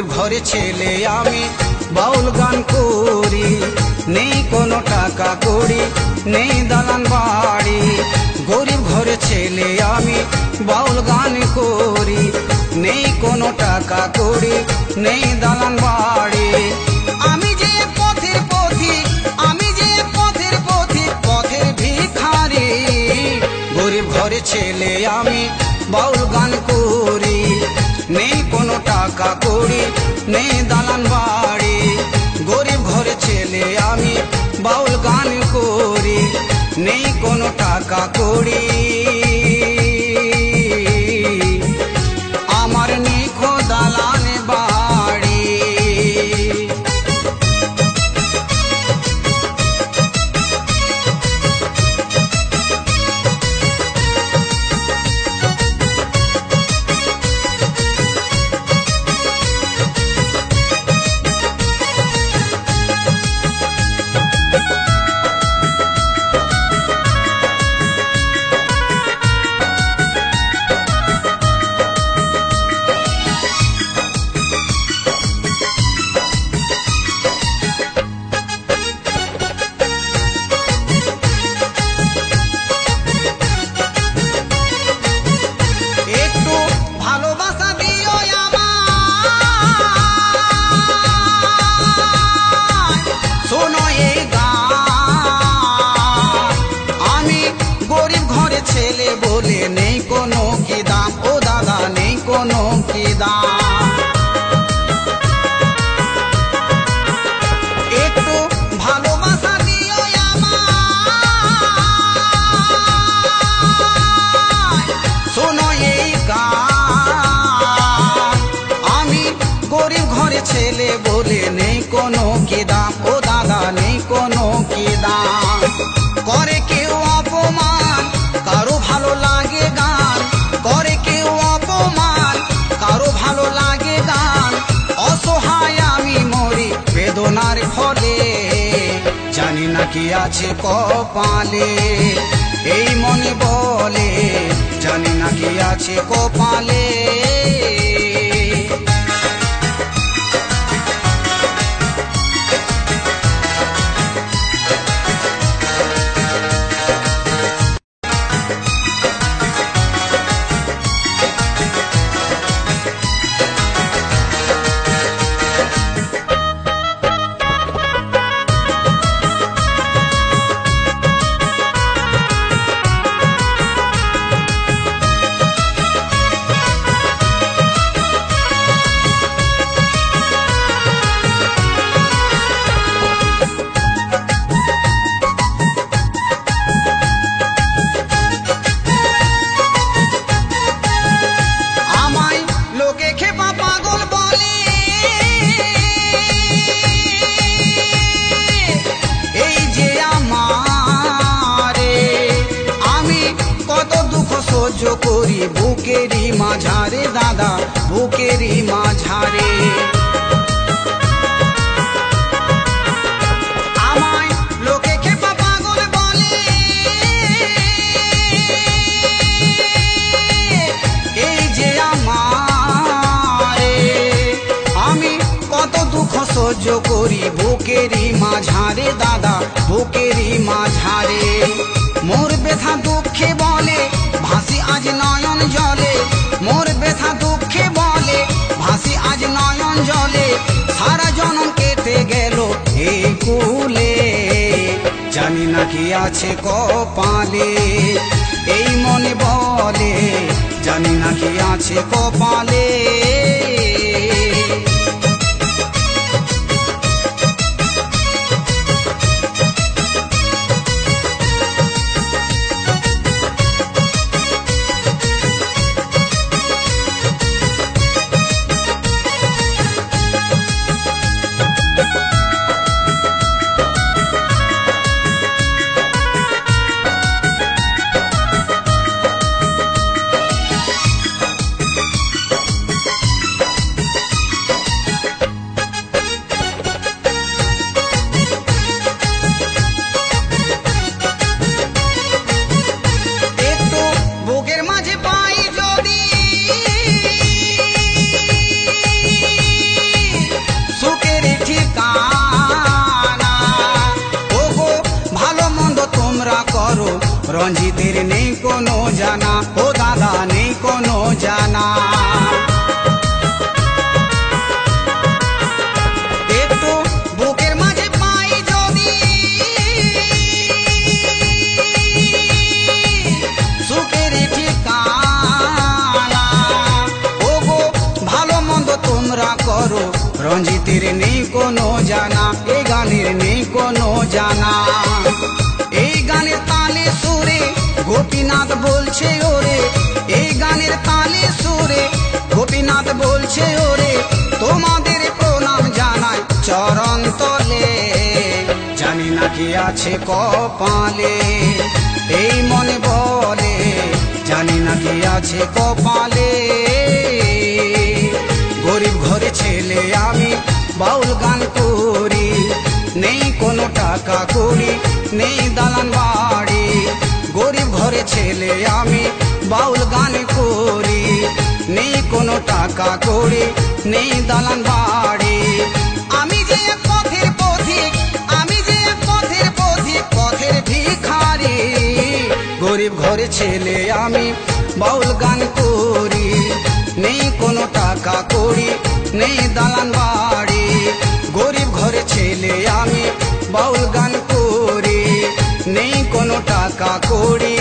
গরিব ঘরে ছেলে আমি বাউল গান করি, নেই কোনো টাকা কড়ি, নেই দালান বাড়ি। গরিব ঘরে ছেলে আমি বাউল গান করি, নেই কোনো টাকা কড়ি, নেই দালান বাড়ি। আমি যে পথের পথিক, আমি যে পথের পথিক, পথের ভিখারি। গরিব ঘরে ছেলে আমি বাউল গান করি, নেই কোনো টাকা কড়ি, নেই দালান বাড়ি। গরিব ঘরে ছেলে আমি বাউল গান করি, নেই কোনো টাকা কড়ি, আমার নেই খো দালান বাড়ি। ছেলে বলে নেই কোনো কি দাম, ও দাদা নেই কোনো কি দাম। একটু ভালোবাসা দিও আমায়, শোনো এই গান। আমি গরিব ঘরে ছেলে বলে নেই কোনো কি দাম, ও দাদা নেই কোনো কি দাম। করে কেউ অপমান, কারো ভালো লাগে গান, করে কেউ অপমান, কারো ভালো লাগে গান। অসহায় আমি মরি বেদনার ফলে, জানি না কি আছে কপালে, এই মনে বলে জানি না কি আছে কপালে। সহ্য করি বুকেরই মাঝারে দাদা, বুকেরই মাঝারে। আমায় লোকে খেপা পাগল বলে, এই যে আমারে। আমি কত দুঃখ সহ্য করি বুকেরই মাঝারে দাদা, বুকেরই মাঝারে। মোর ব্যথা দুঃখে বলে ভাসি আজ নয়ন জলে, মোর ব্যথা দুঃখে বলে ভাসি আজ নয়ন জলে। সারা জনম কেটে গেল এই কুলে, জানি না কি আছে কপালে, এই মনে বলে জানি না কি আছে কপালে। রঞ্জিতের নেই কোনো জানা, এই গানের নেই কোনো জানা। এই গানের তালে সুরে গোপীনাথ বলছে ওরে, এই গানের তালে সুরে গোপীনাথ বলছে ওরে, তোমাদের প্রণাম জানাই চরণ তলে। জানি না কি আছে কপালে, এই মনে বলে, জানি না কি আছে কপালে। গরিব ঘরে ছেলে আমি বাউল গান করি, নেই কোনো টাকা কড়ি, নেই দালান বাড়ি। গরিব ঘরে ছেলে আমি বাউল গান করি, নেই কোনো টাকা কড়ি, নেই দালান বাড়ি। আমি যে এক পথের পথিক, আমি যে এক পথের পথিক, পথের ভিখারি। গরিব ঘরে ছেলে আমি বাউল গান করি, নেই কোনো টাকা কড়ি, নেই দালান বাড়ি। গরিব ঘরে ছেলে আমি বাউল গান করি, নেই কোনো টাকা কড়ি,